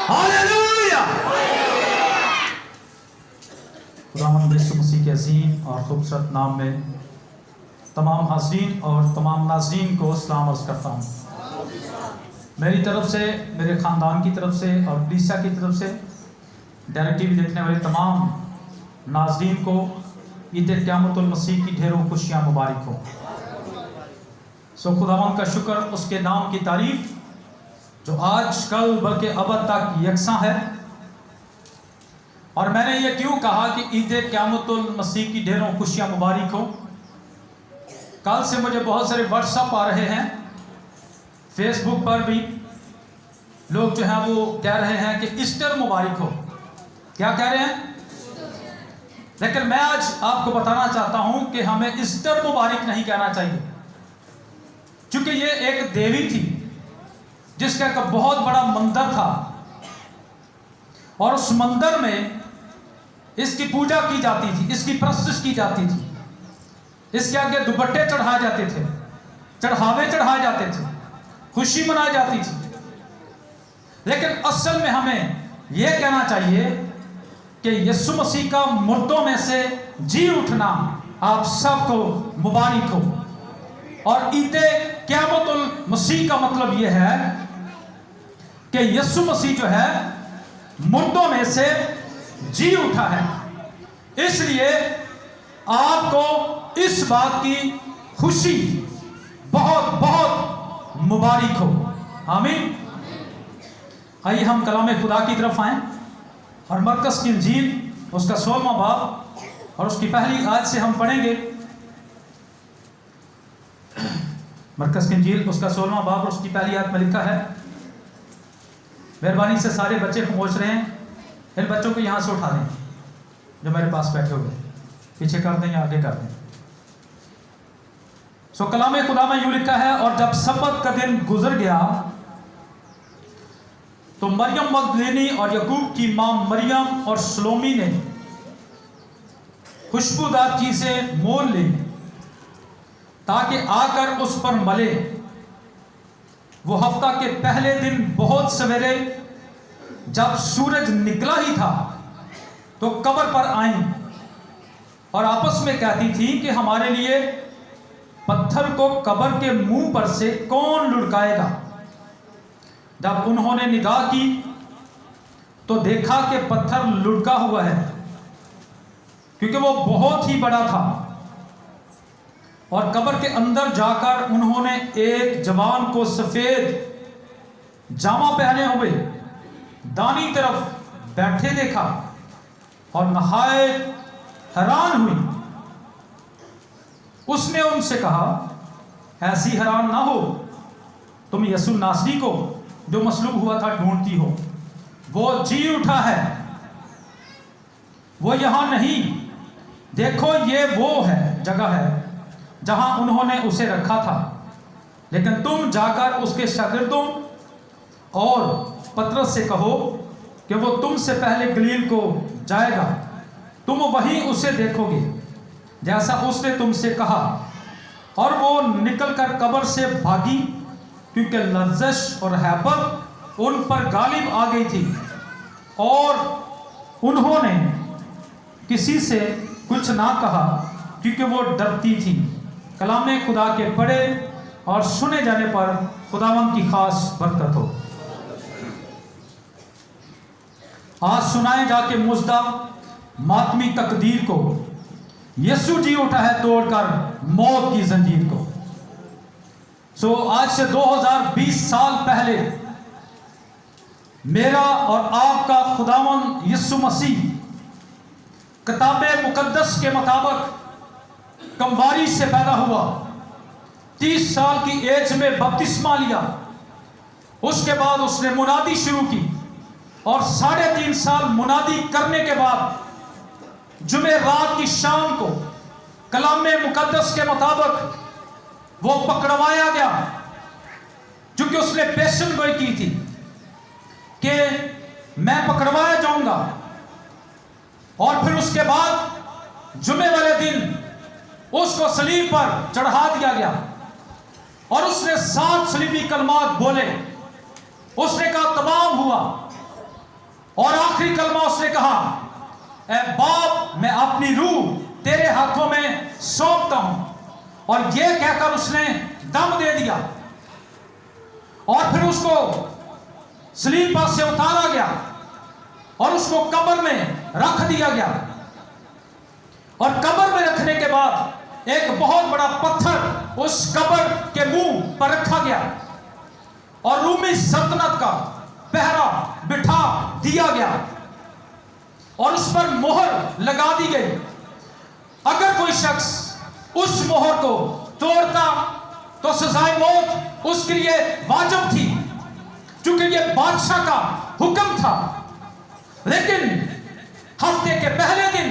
Hallelujah. खुदावंद यीशु मसीह के अजीम और खूबसूरत नाम में तमाम हाज़रीन और तमाम नाज़रीन को सलाम अर्ज़ करता हूँ। मेरी तरफ से, मेरे ख़ानदान की तरफ से और कलीसिया की तरफ से डायरेक्ट टीवी देखने वाले तमाम नाज़रीन को ईद क़यामतुल मसीह की ढेरों खुशियाँ मुबारक हो। सो खुदावंद का शुक्र, उसके नाम की तारीफ़ जो आज कल बल्कि अबद तक यकसां है। और मैंने ये क्यों कहा कि ईद क़यामतुल मसीह की ढेरों खुशियाँ मुबारक हो। कल से मुझे बहुत सारे व्हाट्सअप आ रहे हैं, फेसबुक पर भी लोग जो हैं वो कह रहे हैं कि ईस्टर मुबारक हो। क्या कह रहे हैं? लेकिन मैं आज आपको बताना चाहता हूं कि हमें ईस्टर मुबारक नहीं कहना चाहिए, क्योंकि ये एक देवी थी जिसका एक बहुत बड़ा मंदिर था और उस मंदिर में इसकी पूजा की जाती थी, इसकी प्रस्तुति की जाती थी, इसके आगे दुपट्टे चढ़ाए जाते थे, चढ़ावे चढ़ाए जाते थे, खुशी मनाई जाती थी। लेकिन असल में हमें यह कहना चाहिए कि यीशु मसीह का मुर्दों में से जी उठना आप सबको मुबारक हो। और ईद क़यामतुल मसीह का मतलब यह है कि यीशु मसीह जो है मुर्दों में से जी उठा है। इसलिए आपको इस बात की खुशी बहुत बहुत मुबारक हो। आमीन। आइए हम कलाम खुदा की तरफ आएं और मरकस की इंजील उसका 16वां बाब और उसकी पहली आयत से हम पढ़ेंगे। मरकस की इंजील उसका 16वां बाब और उसकी पहली आयत में लिखा है। मेहरबानी से सारे बच्चे पहुंच रहे हैं, इन बच्चों को यहाँ से उठा दें जो मेरे पास बैठे हुए, पीछे कर दें या आगे कर दें। सो कलाम खुदा में यूं लिखा है, और जब सब्बत का दिन गुजर गया तो मरियम मगदलीनी और यकूब की मां मरियम और सलोमी ने खुशबूदार चीजें मोल ली ताकि आकर उस पर मले। वो हफ्ता के पहले दिन बहुत सवेरे जब सूरज निकला ही था तो कब्र पर आईं और आपस में कहती थी कि हमारे लिए पत्थर को कब्र के मुंह पर से कौन लुढ़काएगा। जब उन्होंने निगाह की तो देखा कि पत्थर लुढ़का हुआ है, क्योंकि वो बहुत ही बड़ा था। और कब्र के अंदर जाकर उन्होंने एक जवान को सफेद जामा पहने हुए दानी तरफ बैठे देखा और नहायत हैरान हुई। उसने उनसे कहा, ऐसी हैरान ना हो, तुम यीशु नासरी को जो मसलूब हुआ था ढूंढती हो। वो जी उठा है, वो यहां नहीं। देखो ये वो है जगह है जहां उन्होंने उसे रखा था। लेकिन तुम जाकर उसके शागिर्दों और पतरस से कहो कि वो तुमसे पहले गलील को जाएगा, तुम वहीं उसे देखोगे जैसा उसने तुमसे कहा। और वो निकलकर कब्र से भागी, क्योंकि लज्जत और हैबत उन पर गालिब आ गई थी और उन्होंने किसी से कुछ ना कहा, क्योंकि वो डरती थी। कलाम खुदा के पढ़े और सुने जाने पर खुदावंद की खास बरकत हो। आज सुनाए जाके मुजदा मातमी तकदीर को, यीशु जी उठा है तोड़कर मौत की जंजीर को। सो आज से 2020 साल पहले मेरा और आपका खुदावंद यीशु मसीह किताबे मुकद्दस के मुताबिक कमवारी से पैदा हुआ, 30 साल की एज में बपतिस्मा लिया। उसके बाद उसने मुनादी शुरू की और 3.5 साल मुनादी करने के बाद जुमे रात की शाम को कलामे मुकद्दस के मुताबिक वो पकड़वाया गया, क्योंकि उसने पेशन गोई की थी कि मैं पकड़वाया जाऊंगा। और फिर उसके बाद जुमे वाले दिन उसको सलीब पर चढ़ा दिया गया और उसने 7 सलीबी कलमात बोले। उसने कहा तमाम हुआ। आखिरी कलमा उसने कहा, ए बाप, मैं अपनी रूह तेरे हाथों में सौंपता हूं। और ये कहकर उसने दम दे दिया और फिर उसको सलीब पर से उतारा गया और उसको कब्र में रख दिया गया। और कब्र में रखने के बाद एक बहुत बड़ा पत्थर उस कब्र के मुंह पर रखा गया और रूमी सल्तनत का पहरा बिठा दिया गया और उस पर मोहर लगा दी गई। अगर कोई शख्स उस मोहर को तोड़ता तो सजाए मौत उसके लिए वाजिब थी, क्योंकि यह बादशाह का हुक्म था। लेकिन हफ्ते के पहले दिन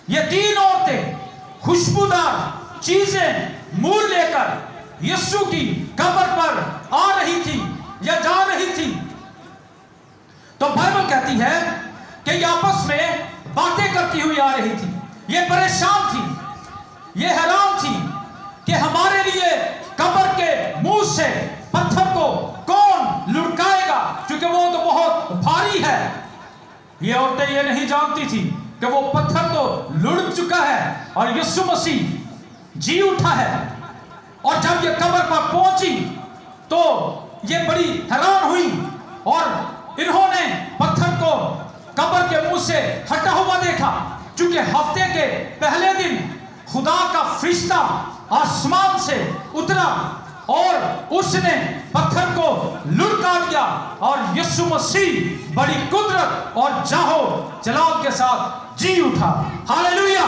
ये 3 औरतें खुशबूदार चीजें मुंह लेकर यीशु की कब्र पर आ रही थी या जा रही थी। तो बाइबल कहती है कि ये आपस में बातें करती हुई आ रही थी। ये परेशान थी, ये हैरान थी कि हमारे लिए कब्र के मुंह से पत्थर को कौन लुढ़काएगा, क्योंकि वो तो बहुत भारी है। ये औरतें ये नहीं जानती थी कि वो पत्थर तो लुढ़क चुका है और यीशु मसीह जी उठा है। और जब ये कब्र पर पहुंची तो ये बड़ी हैरान हुई और इन्होंने पत्थर को कब्र के मुंह से हटा हुआ देखा, क्योंकि हफ्ते के पहले दिन खुदा का फरिश्ता आसमान से उतरा और उसने पत्थर को लुढ़का दिया और यीशु मसीह बड़ी कुदरत और जाहो जलाल के साथ जी उठा। हालेलुया।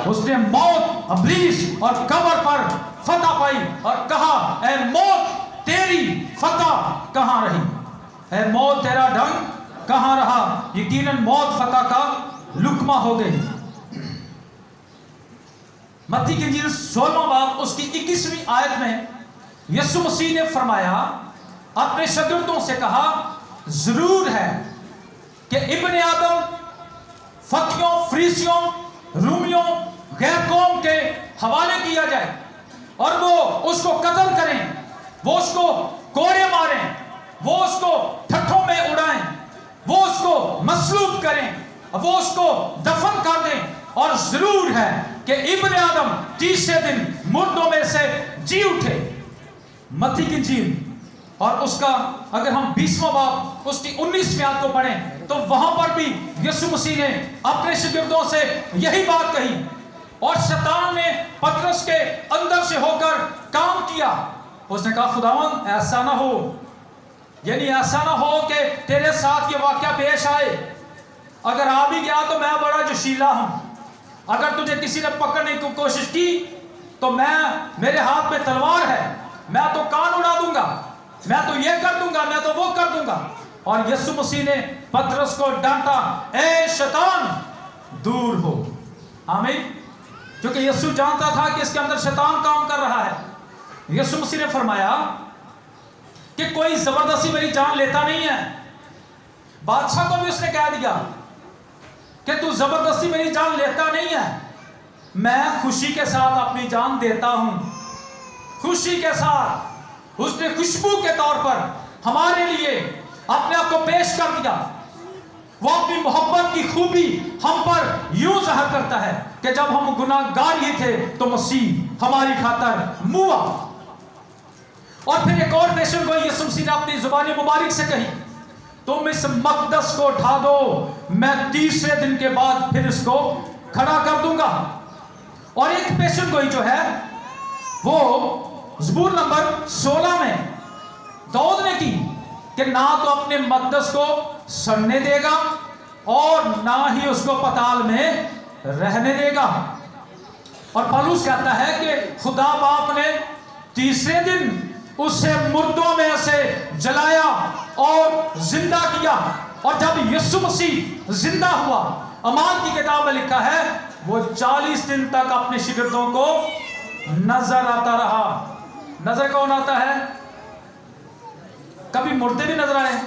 उसने मौत, इब्लीस और कब्र पर फतह पाई और कहा, ऐ मौत तेरी फतह कहां रही, ऐ मौत तेरा डंग कहां रहा। यकीनन मौत फतह का लुकमा हो गई। मत्ती की इंजील 16वां बाब उसकी 21वीं आयत में यीशु मसीह ने फरमाया, अपने शागिर्दों से कहा, जरूर है कि इब्ने आदम फकीयों, फरीसियों, रूमियों, गैर कौम के हवाले किया जाए और वो उसको कत्ल करें, वो उसको कोड़े मारें, वो उसको ठट्ठों में उड़ाएं, वो उसको मसलूब करें, वो उसको दफन कर दें। और जरूर है कि इब्ने आदम तीसरे दिन मुर्दों में से जी उठे। मत्ती की इंजील और उसका अगर हम 20वां बाब उसकी 19वीं आयत को पढ़ें तो वहां पर भी यीशु मसीह ने अपने शागिर्दों से यही बात कही। और शैतान ने पतरस के अंदर से होकर काम किया। उसने कहा, खुदावंद ऐसा ना हो, यानी ऐसा ना हो कि तेरे साथ ये वाकया पेश आए। अगर आ भी गया तो मैं बड़ा जोशीला हूं, अगर तुझे किसी ने पकड़ने की कोशिश की तो मेरे हाथ में तलवार है, मैं तो कान उड़ा दूंगा, मैं तो ये कर दूंगा, मैं तो वो कर दूंगा। और यीशु मसीह ने पतरस को डांटा, ए शैतान दूर हो। आमीन। क्योंकि यीशु जानता था कि इसके अंदर शैतान काम कर रहा है। यीशु मसीह ने फरमाया कि कोई जबरदस्ती मेरी जान लेता नहीं है। बादशाह को भी उसने कह दिया कि तू जबरदस्ती मेरी जान लेता नहीं है, मैं खुशी के साथ अपनी जान देता हूं, खुशी के साथ। उसने खुशबू के तौर पर हमारे लिए अपने आप को पेश कर दिया। वो अपनी मोहब्बत की खूबी हम पर यूं ज़ाहिर करता है कि जब हम गुनाहगार ही थे तो मसीह हमारी खातर मुआ। और फिर एक और पेशन गोई यीशु मसीह ने अपनी जुबानी मुबारक से कही, तुम इस मकदस को उठा दो, मैं तीसरे दिन के बाद फिर इसको खड़ा कर दूंगा। और एक पेशन गोई जो है वो ज़बूर नंबर 16 में दाऊद ने की कि ना तो अपने मकदस को सड़ने देगा और ना ही उसको पताल में रहने देगा। और पौलुस कहता है कि खुदा बाप ने तीसरे दिन उसे मुर्दों में से जलाया और जिंदा किया। और जब यीशु मसीह जिंदा हुआ, अमाल की किताब में लिखा है, वो 40 दिन तक अपने शागिर्दों को नजर आता रहा। नजर कौन आता है? कभी मुर्दे भी नजर आए?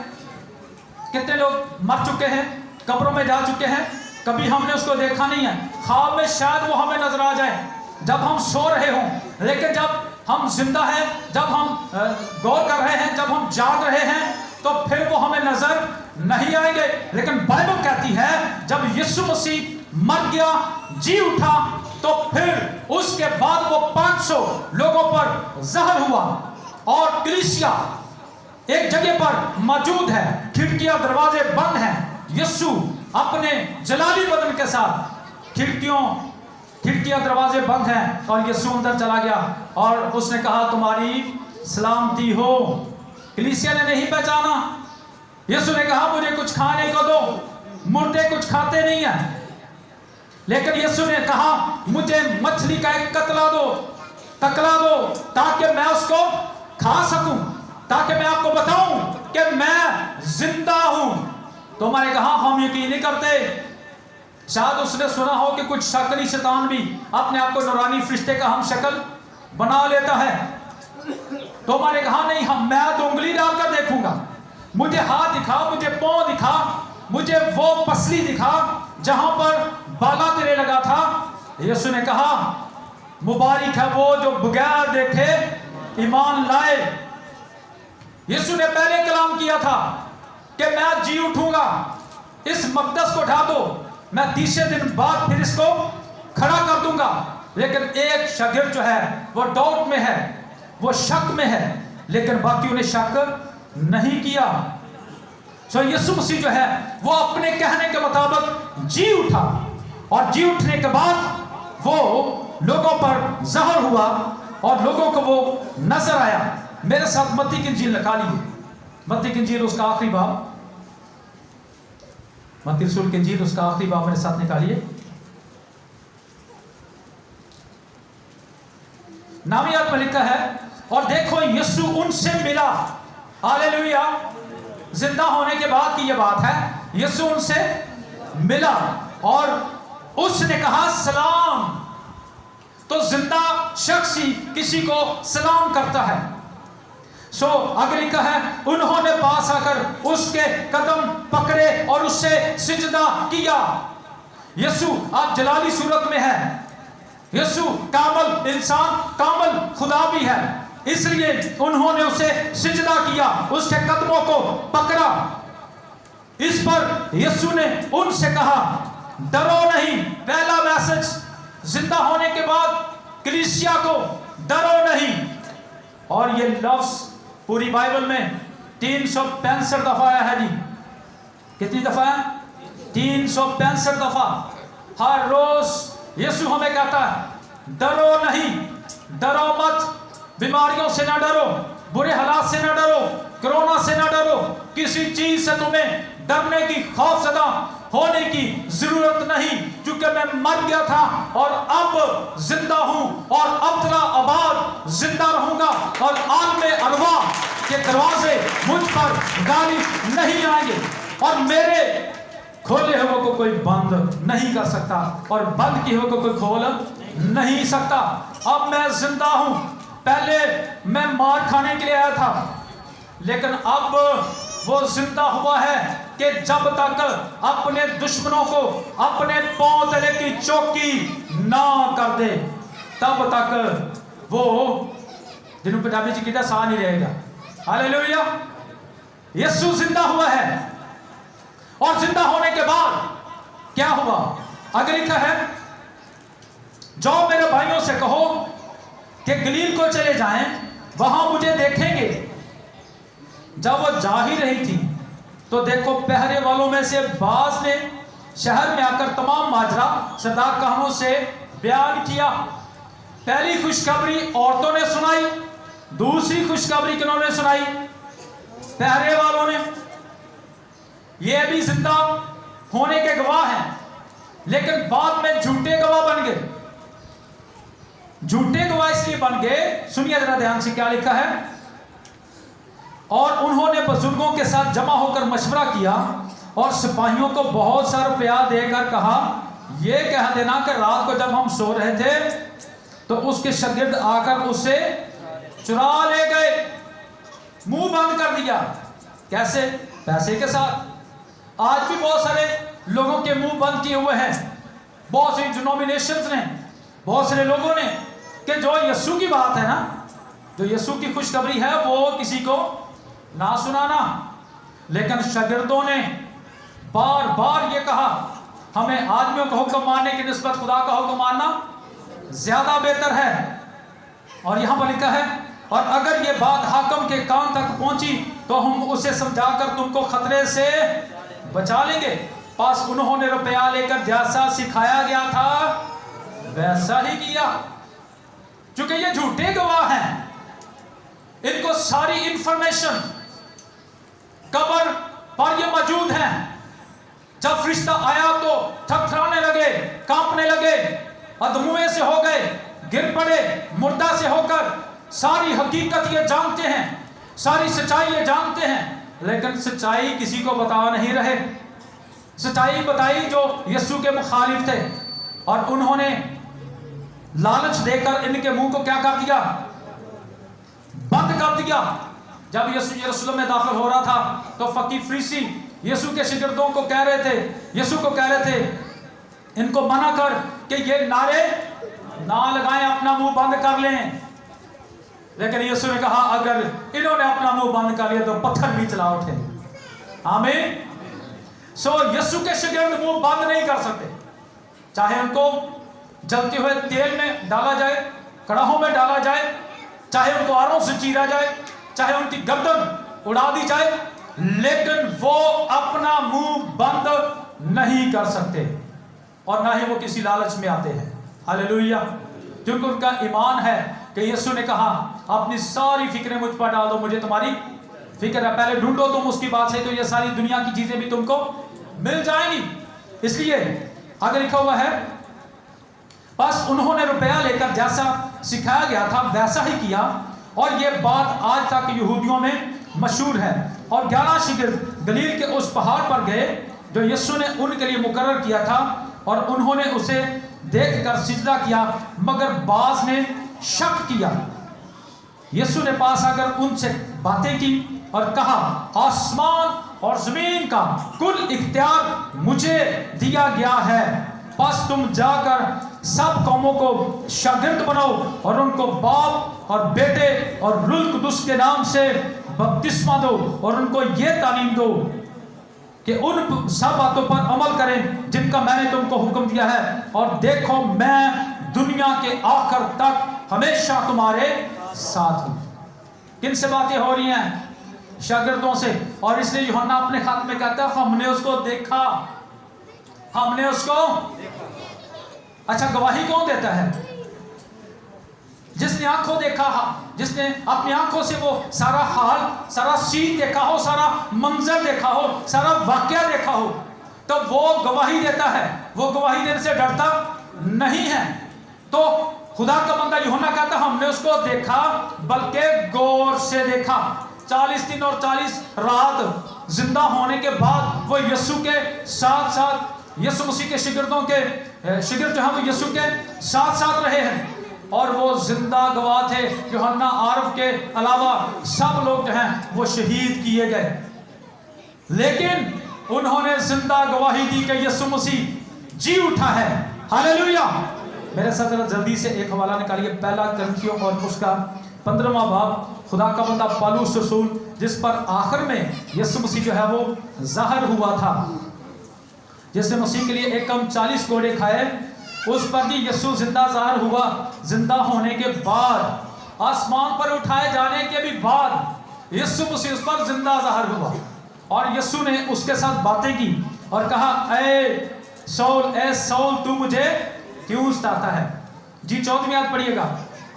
कितने लोग मर चुके हैं, कब्रों में जा चुके हैं, कभी हमने उसको देखा नहीं है। ख्वाब में शायद वो हमें नजर आ जाए जब हम सो रहे हों, लेकिन जब हम जिंदा हैं, जब हम गौर कर रहे हैं, जब हम जाग रहे हैं, तो फिर वो हमें नजर नहीं आएंगे। लेकिन बाइबल कहती है जब यीशु मसीह मर गया, जी उठा, तो फिर उसके बाद वो 500 लोगों पर जहर हुआ और कलीसिया एक जगह पर मौजूद है, खिड़कियां दरवाजे बंद हैं। यीशु अपने जलाली बदन के साथ खिड़कियां दरवाजे बंद हैं और यीशु अंदर चला गया और उसने कहा तुम्हारी सलामती हो। कलीसिया ने नहीं पहचाना। यीशु ने कहा मुझे कुछ खाने को दो, मुर्दे कुछ खाते नहीं है। लेकिन यीशु ने कहा मुझे मछली का एक तकला दो ताकि मैं उसको खा सकूं, ताकि मैं आपको बताऊं कि मैं जिंदा हूं। तो मैंने कहा हम यकीन नहीं करते। शायद उसने सुना हो कि कुछ शकली शैतान भी अपने आप को नूरानी फरिश्ते का हम शक्ल बना लेता है। तो मैंने कहा नहीं, मैं तो उंगली डालकर देखूंगा, मुझे हाथ दिखा, मुझे पांव दिखा, मुझे वो पसली दिखा जहां पर बाला तेरे लगा था। यीशु ने कहा मुबारक है वो जो बगैर देखे ईमान लाए। यीशु ने पहले कलाम किया था कि मैं जी उठूंगा, इस मकदस को ढा दो, मैं तीसरे दिन बाद फिर इसको खड़ा कर दूंगा। लेकिन एक शागिर्द जो है वो डाउट में है, वो शक में है, लेकिन बाकियों ने शक नहीं किया। सो यीशु मसीह जो है वो अपने कहने के मुताबिक जी उठा और जी उठने के बाद वो लोगों पर जहर हुआ और लोगों को वो नजर आया। मेरे साथ मत्ती की इंजील निकालिए, मत्ती की इंजील उसका आखिरी बाब, मत्ती रसूल की इंजील उसका आखिरी बाब मेरे साथ निकालिए। नामियात में लिखा है और देखो यीशु उनसे मिला। हालेलुया। जिंदा होने के बाद की यह बात है, यीशु उनसे मिला और उसने कहा सलाम। तो जिंदा शख्स ही किसी को सलाम करता है। सो आगे लिखा है उन्होंने पास आकर उसके कदम पकड़े और उससे सिजदा किया। यीशु आप जलाली सूरत में है, यीशु कामल इंसान, कामल खुदा भी है, इसलिए उन्होंने उसे सिजदा किया, उसके कदमों को पकड़ा। इस पर यीशु ने उनसे कहा डरो नहीं। पहला मैसेज जिंदा होने के बाद कलीसिया को डरो नहीं। और ये लफ्ज पूरी बाइबल में 365 दफा आया है जी। कितनी दफा है? 365 दफा। हर रोज यीशु हमें कहता है डरो नहीं, डरो मत, बीमारियों से ना डरो, बुरे हालात से ना डरो, कोरोना से ना डरो, किसी चीज से तुम्हें डरने की, खौफजदा होने की जरूरत नहीं, क्योंकि मैं मर गया था और अब जिंदा हूं और अब्दुल्ला आबाद जिंदा रहूंगा और आलम अरवाह के दरवाजे मुझ पर गालिब नहीं आएंगे और मेरे खोले हुए को कोई बंद नहीं कर सकता और बंद किए हुए को कोई खोल नहीं सकता। अब मैं जिंदा हूं। पहले मैं मार खाने के लिए आया था, लेकिन अब वो जिंदा हुआ है कि जब तक अपने दुश्मनों को अपने पांव तले की चौकी ना कर दे, तब तक वो जिन्हों पंजाबी जी कहता सा नहीं रहेगा। हालेलुया। यीशु जिंदा हुआ है और जिंदा होने के बाद क्या हुआ? आगे लिखा है जाओ मेरे भाइयों से कहो कि गलील को चले जाएं, वहां मुझे देखेंगे। जब वो जा ही रही थी तो देखो पहरे वालों में से बाज ने शहर में आकर तमाम माजरा सरदार कहानों से बयान किया। पहली खुशखबरी औरतों ने सुनाई, दूसरी खुशखबरी किन्होंने सुनाई? पहरे वालों ने। ये भी जिंदा होने के गवाह हैं, लेकिन बाद में झूठे गवाह बन गए। झूठे गवाह इसलिए बन गए, सुनिए जरा ध्यान से क्या लिखा है। और उन्होंने बुजुर्गों के साथ जमा होकर मशवरा किया और सिपाहियों को बहुत सारा रुपया देकर कहा यह कह देना कि रात को जब हम सो रहे थे तो उसके शागिर्द आकर उसे चुरा ले गए। मुंह बंद कर दिया। कैसे? पैसे के साथ। आज भी बहुत सारे लोगों के मुंह बंद किए हुए हैं, बहुत सी डिनोमिनेशंस ने, बहुत सारे लोगों ने, कि जो यीशु की बात है ना, जो यीशु की खुशखबरी है वो किसी को ना सुनाना। लेकिन शागिर्दों ने बार बार ये कहा हमें आदमियों का हुक्म मानने की निस्बत खुदा का हुक्म मानना ज्यादा बेहतर है। और यहां पर लिखा है और अगर ये बात हाकिम के कान तक पहुंची तो हम उसे समझाकर तुमको खतरे से बचा लेंगे। पास उन्होंने रुपया लेकर जैसा सिखाया गया था वैसा ही किया। क्योंकि ये झूठे गवाह हैं, इनको सारी इंफॉर्मेशन कब्र पर ये मौजूद हैं। जब फरिश्ता आया तो थरथराने लगे, कांपने लगे, अधमुए से हो गए, गिर पड़े, मुर्दा से होकर सारी हकीकत ये जानते हैं, सारी सच्चाई ये जानते हैं, लेकिन सच्चाई किसी को बता नहीं रहे। सच्चाई बताई जो यीशु के मुखालिफ थे, और उन्होंने लालच देकर इनके मुंह को क्या कर दिया? बंद कर दिया। जब यीशु यरूशलेम में दाखिल हो रहा था तो फकीह फरीसी यीशु के शिगिर्दों को कह रहे थे, यीशु को कह रहे थे इनको मना कर कि ये नारे ना लगाएं, अपना मुंह बंद कर लें। लेकिन यीशु ने कहा अगर इन्होंने अपना मुंह बंद कर लिया तो पत्थर भी चला उठे। आमीन। सो यीशु के शिगिर्द मुंह बंद नहीं कर सकते, चाहे उनको जलते हुए तेल में डाला जाए, कड़ाहों में डाला जाए, चाहे उनको आरों से चीरा जाए, चाहे उनकी गर्दन उड़ा दी जाए, लेकिन वो अपना मुंह बंद नहीं कर सकते और ना ही वो किसी लालच में आते हैं। हालेलुया। क्योंकि उनका ईमान है कि यीशु ने कहा अपनी सारी फिक्रें मुझ पर डाल दो, मुझे तुम्हारी फिक्र है। पहले ढूंढो तुम उसकी बात से तो ये सारी दुनिया की चीजें भी तुमको मिल जाएंगी। इसलिए आगे लिखा हुआ है बस उन्होंने रुपया लेकर जैसा सिखाया गया था वैसा ही किया, और ये बात आज तक यहूदियों में मशहूर है। और 11 शिगिर्द गलील के उस पहाड़ पर गए जो यीशु ने उनके लिए मुकर्रर किया था, और उन्होंने उसे देखकर सिजदा किया, मगर बाज ने शक किया। यीशु ने पास आकर उनसे बातें की और कहा आसमान और जमीन का कुल इख्तियार मुझे दिया गया है, बस तुम जाकर सब कौमों को शागिर्द बनाओ और उनको बाप और बेटे और रूह कुदुस के नाम से बपतिस्मा दो, और उनको ये तालीम दो कि उन सब बातों पर अमल करें जिनका मैंने तुमको हुक्म दिया है, और देखो मैं दुनिया के आखिर तक हमेशा तुम्हारे साथ हूं। किन से बातें हो रही हैं? शागिर्दों से। और इसलिए यूहन्ना अपने खत में कहता है हमने उसको देखा, हमने उसको। अच्छा, गवाही कौन देता है? जिसने आंखों देखा, जिसने अपनी आंखों से वो सारा हाल, सारा सीन देखा हो, सारा मंजर देखा हो, सारा वाकया देखा हो, तो वो गवाही देता है। वो गवाही देने से डरता नहीं है। तो खुदा का बंदा यूहन्ना कहता हमने उसको देखा, बल्कि गौर से देखा। 40 दिन और 40 रात जिंदा होने के बाद वो यीशु के साथ साथ, यीशु मसीह के शिगिर्दों के शिगिर्द जो हैं वो यीशु के साथ साथ रहे हैं, और वो जिंदा गवाह थे। यूहन्ना आरफ के अलावा सब लोग जो हैं वो शहीद किए गए, लेकिन उन्होंने जिंदा गवाही दी कि यीशु मसीह जी उठा है। हालेलुया। मेरे साथ जरा जल्दी से एक हवाला निकालिए, पहला करंथियों और उसका 15वां बाब। खुदा का बंदा पौलुस रसूल, जिस पर आखिर में यीशु मसीह जो है वो ज़ाहिर हुआ था, जिसने मसीह के लिए एक कम 40 कोड़े खाए, उस पर भी यीशु जिंदा ज़ाहिर हुआ। जिंदा होने के बाद, आसमान पर उठाए जाने के भी बाद यीशु मसीह उस पर जिंदा ज़ाहिर हुआ, और यीशु ने उसके साथ बातें की और कहा ए सौल तू मुझे क्यों सताता है। जी 14वीं आयत पढ़िएगा।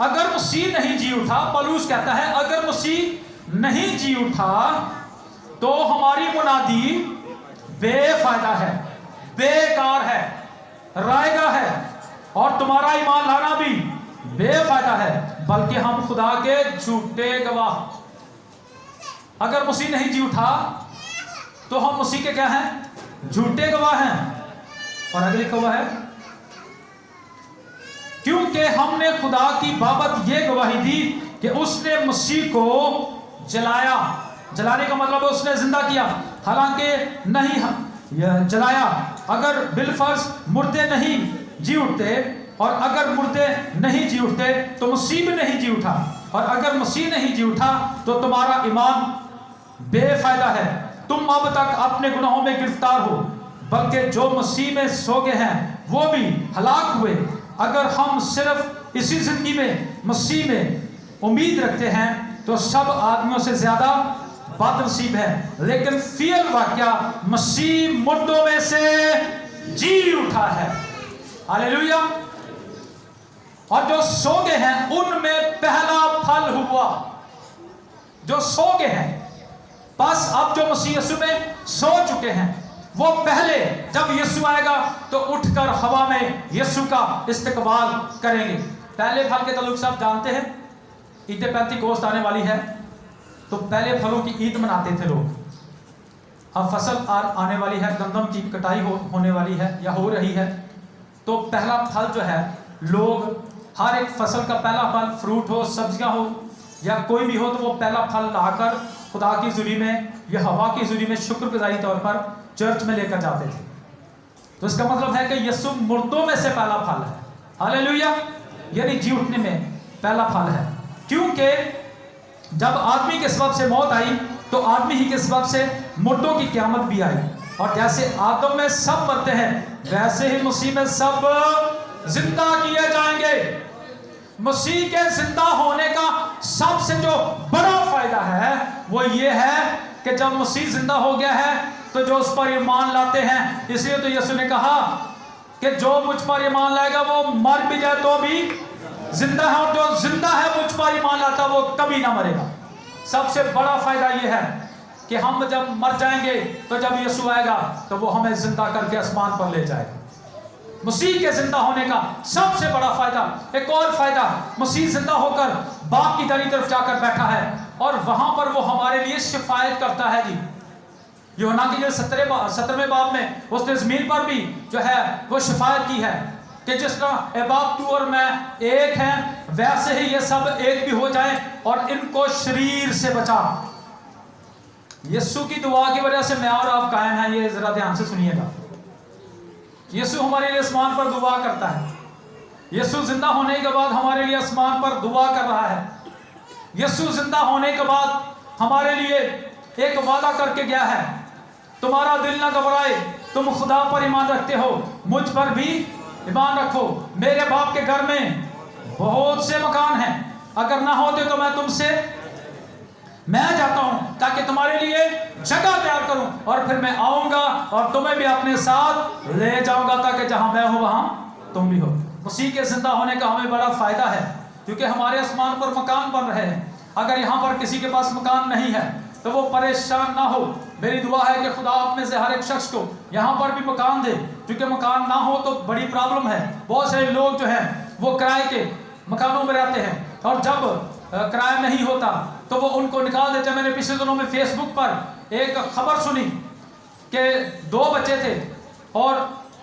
अगर मसीह नहीं जी उठा, पौलुस कहता है अगर मसीह नहीं जी उठा तो हमारी मुनादी बेफायदा है, बेकार है, रायगा है, और तुम्हारा ईमान लाना भी बेफायदा है, बल्कि हम खुदा के झूठे गवाह। अगर मसीह नहीं जी उठा तो हम मसीह के क्या हैं? झूठे गवाह हैं। और आगे लिखा हुआ है क्योंकि हमने खुदा की बाबत ये गवाही दी कि उसने मसीह को जलाया। जलाने का मतलब है उसने जिंदा किया, हालांकि नहीं जलाया। अगर बिलफर्ज मुर्दे नहीं जी उठते, और अगर मुर्दे नहीं जी उठते तो मसीह भी नहीं जी उठा, और अगर मसीह नहीं जी उठा तो तुम्हारा ईमान बेफायदा है। तुम अब तक अपने गुनाहों में गिरफ्तार हो, बल्कि जो मसीह में सो गए हैं वो भी हलाक हुए। अगर हम सिर्फ इसी जिंदगी में मसीह में उम्मीद रखते हैं तो सब आदमियों से ज्यादा बदनसीब है। लेकिन फियल वाक्या मसीह मुर्दों में से जी उठा है। हालेलुया। और जो सो गए हैं उनमें पहला फल हुआ। जो सो गए हैं, बस अब जो मसीह यीशु में सो चुके हैं वो पहले जब यीशु आएगा तो उठकर हवा में यीशु का इस्तकबाल करेंगे। पहले फल के ताल्लुक से आप जानते हैं, ईद पेंतीकोस्त आने वाली है तो पहले फलों की ईद मनाते थे लोग। अब फसल आने वाली है, गंदम की कटाई होने वाली है या हो रही है, तो पहला फल जो है लोग हर एक फसल का पहला फल, फ्रूट हो, सब्जियां हो या कोई भी हो, तो वो पहला फल लाकर खुदा की ज़ुरी में या हवा की ज़ुरी में शुक्रगुजारी तौर पर चर्च में लेकर जाते थे। तो इसका मतलब है कि यीशु मुर्दों में से पहला फल है। हालेलुया। यानी जी उठने में पहला फल है, क्योंकि जब आदमी के सबब से मौत आई तो आदमी ही के सबब से मुर्दों की क़यामत भी आई। और जैसे आदम में सब मरते हैं वैसे ही मसीह में सब जिंदा किए जाएंगे। मसीह के जिंदा होने का सबसे जो बड़ा फायदा है वो ये है कि जब मसीह जिंदा हो गया है तो जो उस पर ईमान लाते हैं, इसलिए तो यीशु ने कहा कि जो मुझ पर ईमान लाएगा वो मर भी जाए तो भी जिंदा है, और जो जिंदा है मुझ पर ईमान लाता वो कभी ना मरेगा। सबसे बड़ा फायदा ये है कि हम जब मर जाएंगे तो जब यीशु आएगा तो वो हमें जिंदा करके आसमान पर ले जाएगा। मसीह के जिंदा होने का सबसे बड़ा फायदा। एक और फायदा, मसीह जिंदा होकर बाप की दाहिनी तरफ जाकर बैठा है और वहां पर वो हमारे लिए शिफायत करता है जी। यूहन्ना के जो 17वें बाब में उसने ज़मीन पर भी जो है वो शिफायत की है कि जिस तरह ए बाप तू और मैं एक हैं वैसे ही ये सब एक भी हो जाए और इनको शरीर से बचा। यीशु की दुआ की वजह से मैं और आप कायम हैं, ये जरा ध्यान से सुनिएगा। यीशु हमारे लिए आसमान पर दुआ करता है। यीशु जिंदा होने के बाद हमारे लिए आसमान पर दुआ कर रहा है। यीशु जिंदा होने के बाद हमारे लिए एक वादा करके गया है, तुम्हारा दिल ना घबराए, तुम खुदा पर ईमान रखते हो, मुझ पर भी ईमान रखो। मेरे बाप के घर में बहुत से मकान हैं, अगर ना होते तो मैं जाता हूं ताकि तुम्हारे लिए जगह तैयार करूं और फिर मैं आऊंगा और तुम्हें भी अपने साथ ले जाऊंगा ताकि जहां मैं हूं वहां तुम भी हो। मसीह के जिंदा होने का हमें बड़ा फायदा है क्योंकि हमारे आसमान पर मकान बन रहे हैं। अगर यहां पर किसी के पास मकान नहीं है तो वो परेशान ना हो। मेरी दुआ है कि खुदा आप में से हर एक शख्स को यहाँ पर भी मकान दे, क्योंकि मकान ना हो तो बड़ी प्रॉब्लम है। बहुत सारे लोग जो हैं वो किराए के मकानों में रहते हैं और जब किराया नहीं होता तो वो उनको निकाल देते हैं। मैंने पिछले दिनों में फेसबुक पर एक खबर सुनी कि 2 बच्चे थे और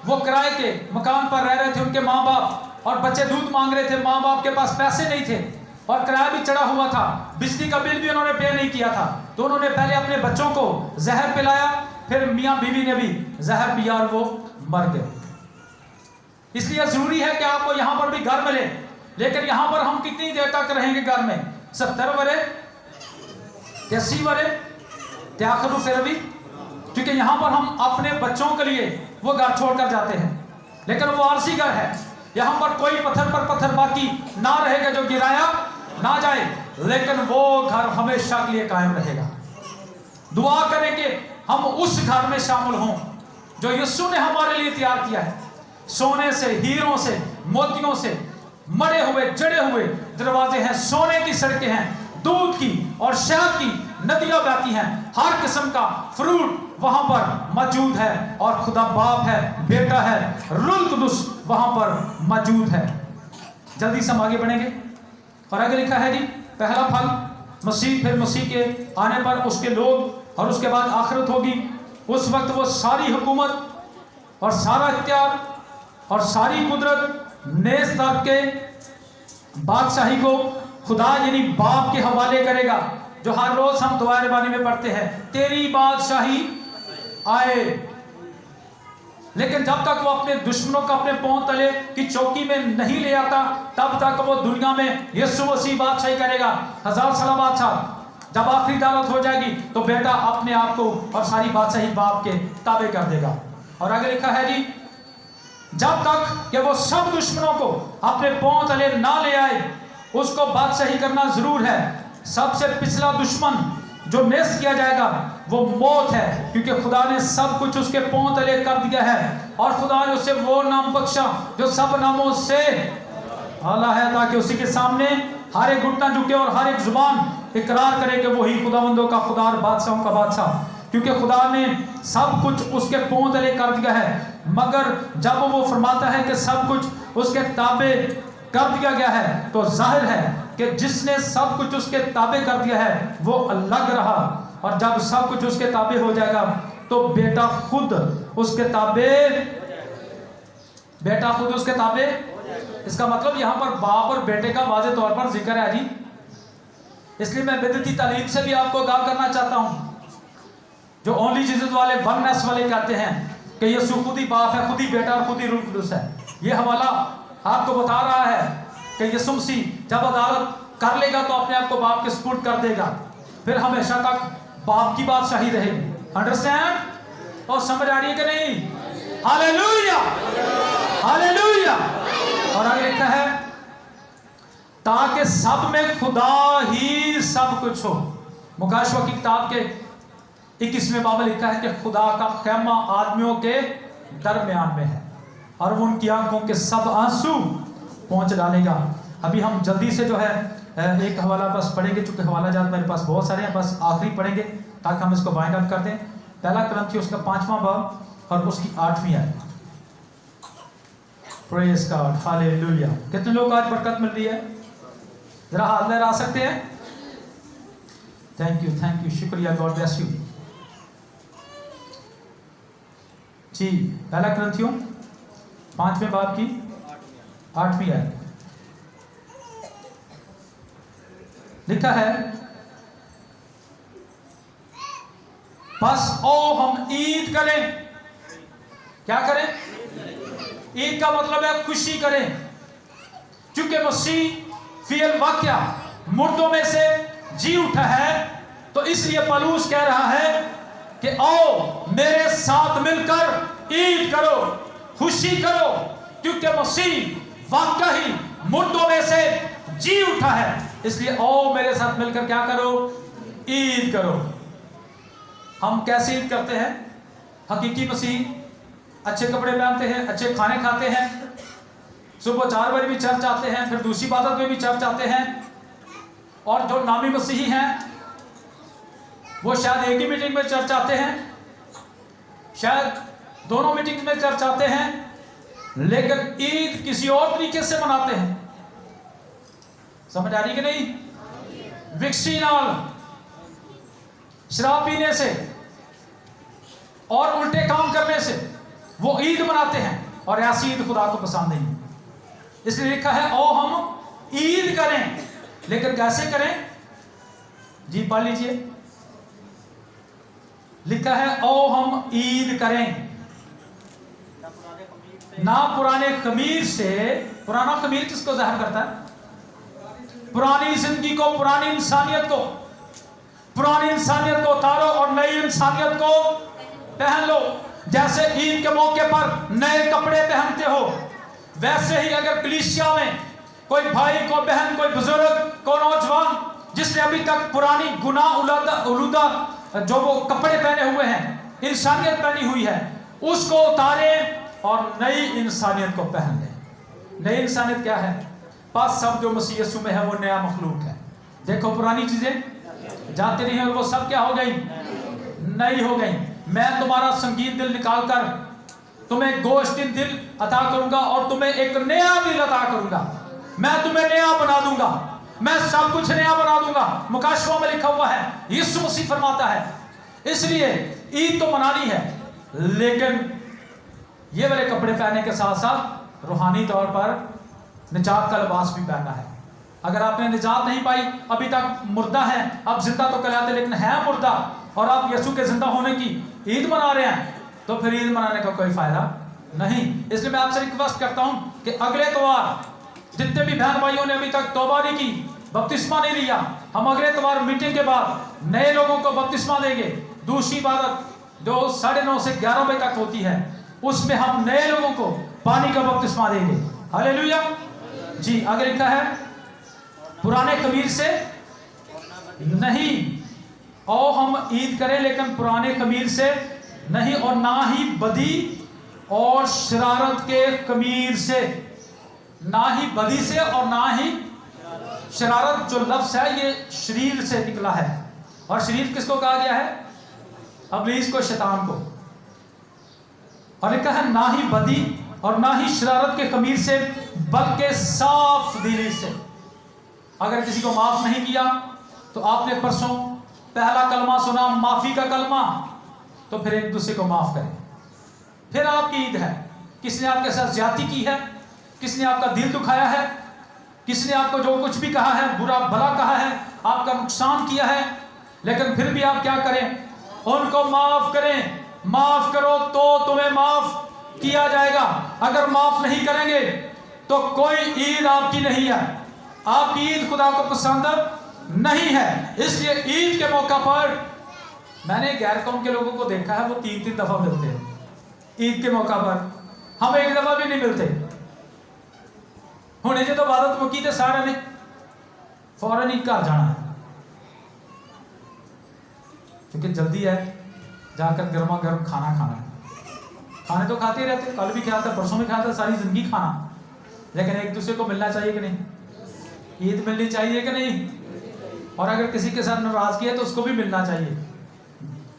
वो किराए के मकान पर रह रहे थे, उनके माँ बाप, और बच्चे दूध मांग रहे थे, माँ बाप के पास पैसे नहीं थे और किराया भी चढ़ा हुआ था, बिजली का बिल भी उन्होंने पे नहीं किया था। तो उन्होंने पहले अपने बच्चों को जहर पिलाया, फिर मियाँ बीवी ने भी जहर पिया और वो मर गए। इसलिए जरूरी है कि आपको यहाँ पर भी घर मिले, लेकिन यहाँ पर हम कितनी देर तक रहेंगे घर में? 70 वरे 80 वरे त्याखरू फिर भी, क्योंकि यहाँ पर हम अपने बच्चों के लिए वो घर छोड़कर जाते हैं, लेकिन वो आरसी घर है। यहाँ पर कोई पत्थर पर पत्थर बाकी ना रहेगा जो गिराया ना जाए, लेकिन वो घर हमेशा के लिए कायम रहेगा। दुआ करें कि हम उस घर में शामिल हों जो यीशु ने हमारे लिए तैयार किया है। सोने से, हीरों से, मोतियों से मरे हुए, जड़े हुए दरवाजे हैं, सोने की सड़कें हैं, दूध की और शहद की नदियां बहती हैं, हर किस्म का फ्रूट वहां पर मौजूद है और खुदा बाप है, बेटा है, रूह कुदुस वहां पर मौजूद है। जल्दी से हम आगे बढ़ेंगे और आगे लिखा है जी, पहला फल मसीह, फिर मसीह के आने पर उसके लोग और उसके बाद आखिरत होगी। उस वक्त वो सारी हुकूमत और सारा इख्तियार और सारी कुदरत नेस तर्क के बादशाही को खुदा यानी बाप के हवाले करेगा, जो हर रोज हम दुआ रबानी में पढ़ते हैं, तेरी बादशाही आए। लेकिन जब तक वो अपने दुश्मनों को अपने पांव तले की चौकी में नहीं ले आता, तब तक वो दुनिया में यीशु मसीह बादशाही करेगा। 1000 साल बादशाह जब आखिरी अदालत हो जाएगी तो बेटा अपने आप को और सारी बादशाही बाप के ताबे कर देगा। और आगे लिखा है जी, जब तक कि वो सब दुश्मनों को अपने पांव तले ना ले आए, उसको बादशाही करना जरूर है। सबसे पिछला दुश्मन जो नेस्त किया जाएगा वो मौत है, क्योंकि खुदा ने सब कुछ उसके पांव तले कर दिया है और खुदा ने उसे वो नाम बख्शा जो सब नामों से आला है, ताकि उसी के सामने हर एक घुटना झुके और हर एक जुबान इकरार करे कि वही खुदावंदों का खुदा और बादशाहों का बादशाह, क्योंकि खुदा ने सब कुछ उसके पांव तले कर दिया है। मगर जब वो फरमाता है कि सब कुछ उसके ताबे कर दिया गया है, तो जाहिर है कि जिसने सब कुछ उसके ताबे कर दिया है वो अलग रहा, और जब सब कुछ उसके ताबे हो जाएगा तो बेटा खुद उसके ताबे। इसका मतलब यहाँ पर बाप और बेटे का वाज़ेह तौर पर जिक्र है जी। इसलिए मैं बिदअती तालीम से भी आपको आगाह करना चाहता हूँ, जो ओनली जीसस वाले, वननेस वाले कहते हैं कि यीशु खुद ही बाप है, खुद ही बेटा और खुद ही रूह कुदुस है। ये हवाला आपको बता रहा है कि यीशु मसीह जब अदालत कर लेगा तो अपने आप को बाप के सुपुर्द कर देगा, फिर हमेशा तक बाप की बादशाही रहेगी। अंडरस्टैंड? और समझ आ रही है कि नहीं? Hallelujah, hallelujah. और आगे लिखा है, ताकि सब में खुदा ही सब कुछ हो। मुकाशवा की किताब के 21वें बाब में लिखा है कि खुदा का खैमा आदमियों के दरमियान में है और वो उनकी आंखों के सब आंसू पहुंच डालेगा। अभी हम जल्दी से जो है एक हवाला बस पढ़ेंगे, चूंकि हवाला जात मेरे पास बहुत सारे हैं, बस आखिरी पढ़ेंगे ताकि हम इसको वाइंड अप कर दें। पहला कुरिन्थियों उसका 5वां बाब और उसकी 8वीं आयत। Praise God, hallelujah. कितने लोग आज बरकत मिल रही है? जरा हाथ लहरा सकते हैं? थैंक यू, शुक्रिया, गॉड ब्लेस यू जी। पहला कुरिन्थियों 5वें बाब की 8वीं आयत लिखा है, बस ओ हम ईद करें। क्या करें? ईद का मतलब है खुशी करें, क्योंकि मसीह फियल वाक्या मुर्दों में से जी उठा है। तो इसलिए पौलुस कह रहा है कि आओ मेरे साथ मिलकर ईद करो, खुशी करो, क्योंकि मसीह वाकई ही मुर्दों में से जी उठा है। इसलिए आओ मेरे साथ मिलकर क्या करो? ईद करो। हम कैसे ईद करते हैं? हकीकी मसीह अच्छे कपड़े पहनते हैं, अच्छे खाने खाते हैं, सुबह 4 बजे भी चर्च आते हैं, फिर दूसरी इबादत में भी चर्च आते हैं। और जो नामी मसीही हैं वो शायद एक ही मीटिंग में चर्च आते हैं, शायद दोनों मीटिंग में चर्च आते हैं, लेकिन ईद किसी और तरीके से मनाते हैं। समझ आ रही कि नहीं? विक्सी नाल, शराब पीने से और उल्टे काम करने से वो ईद मनाते हैं, और ऐसी ईद खुदा को पसंद नहीं। इसलिए लिखा है ओ हम ईद करें। लेकिन कैसे करें जी? पढ़ लीजिए, लिखा है ओ हम ईद करें ना पुराने खमीर से। पुराना खमीर किसको ज़ाहिर करता है? पुरानी जिंदगी को, पुरानी इंसानियत को उतारो और नई इंसानियत को पहन लो। जैसे ईद के मौके पर नए कपड़े पहनते हो, वैसे ही अगर कलीसिया में कोई भाई, कोई बहन, कोई बुजुर्ग, कोई नौजवान जिसने अभी तक पुरानी गुनाह उलूदा जो वो कपड़े पहने हुए हैं, इंसानियत पहनी हुई है, उसको उतारे और नई इंसानियत को पहन ले। नई इंसानियत क्या है? बस सब जो मसीह यीशु में है वो नया मखलूक है। देखो पुरानी चीजें जाती रही हैं और वो सब क्या हो गई? नई हो गई। मैं तुम्हारा संगीन दिल निकाल कर तुम्हें गोश्तिन दिल अता करूंगा और तुम्हें एक नया दिल अता करूंगा। मैं तुम्हें नया बना दूंगा, मैं सब कुछ नया बना दूंगा। मुकाशवा में लिखा हुआ है, यीशु मसीह फरमाता है। इसलिए ईद तो मनानी है, लेकिन ये वाले कपड़े पहनने के साथ साथ रूहानी तौर पर निजात का लिबास भी पहनना है। अगर आपने निजात नहीं पाई, अभी तक मुर्दा है, अब जिंदा तो कहलाते लेकिन है मुर्दा, और आप यीशु के जिंदा होने की ईद मना रहे हैं, तो फिर ईद मनाने का कोई फायदा नहीं। इसलिए मैं आपसे रिक्वेस्ट करता हूं कि अगले त्योहार जितने भी बहन भाइयों ने अभी तक तौबा नहीं की, बपतिस्मा नहीं लिया, हम अगले इतवार मीटिंग के बाद नए लोगों को बपतिस्मा देंगे। दूसरी इबादत जो 9:30 से 11 बजे तक होती है, उसमें हम नए लोगों को पानी का बपतिस्मा देंगे। हालेलुया जी। आगे लिखा है पुराने खमीर से नहीं, और हम ईद करें लेकिन पुराने खमीर से नहीं, और ना ही बदी और शरारत के खमीर से। ना ही बदी से और ना ही शरारत, जो लफ्ज़ है ये शरीर से निकला है। और शरीर किसको कहा गया है? इब्लीस को, शैतान को। और लिखा है ना ही बदी और ना ही शरारत के खमीर से, बल्कि साफ दिली से। अगर किसी को माफ नहीं किया तो आपने परसों पहला कलमा सुना, माफी का कलमा, तो फिर एक दूसरे को माफ करें। फिर आपकी ईद है। किसने आपके साथ ज्यादती की है, किसने आपका दिल दुखाया है, किसने आपको जो कुछ भी कहा है, बुरा भला कहा है, आपका नुकसान किया है, लेकिन फिर भी आप क्या करें? उनको माफ करें। माफ करो तो तुम्हें माफ किया जाएगा। अगर माफ नहीं करेंगे तो कोई ईद आपकी नहीं है। आपकी ईद खुदा को पसंद नहीं है। इसलिए ईद के मौका पर मैंने गैर कौम के लोगों को देखा है, वो 3-3 दफा मिलते हैं ईद के मौका पर। हम एक दफा भी नहीं मिलते। होने जो तो इबादत मुकी थे सारे ने फौरन ईद घर जाना है, क्योंकि जल्दी है, जाकर गर्मा गर्म खाना खाना है। खाने तो खाते ही रहते, कल भी खाया था, परसों भी खाया था, सारी जिंदगी खाना, लेकिन एक दूसरे को मिलना चाहिए कि नहीं? ईद मिलनी चाहिए कि नहीं? और अगर किसी के साथ नाराजगी है तो उसको भी मिलना चाहिए,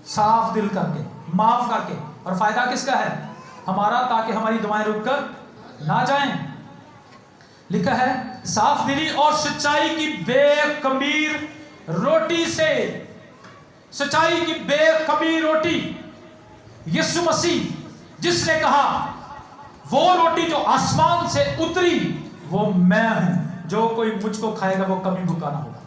साफ दिल करके, माफ करके। और फायदा किसका है? हमारा, ताकि हमारी दुआएं रुक कर ना जाएं। लिखा है साफ दिली और सच्चाई की बेखमीर रोटी से। सच्चाई की बेखमीर रोटी यीशु मसीह, जिसने कहा वो रोटी जो आसमान से उतरी वो मैं हूं, जो कोई मुझको खाएगा वो कभी भूखा ना होगा।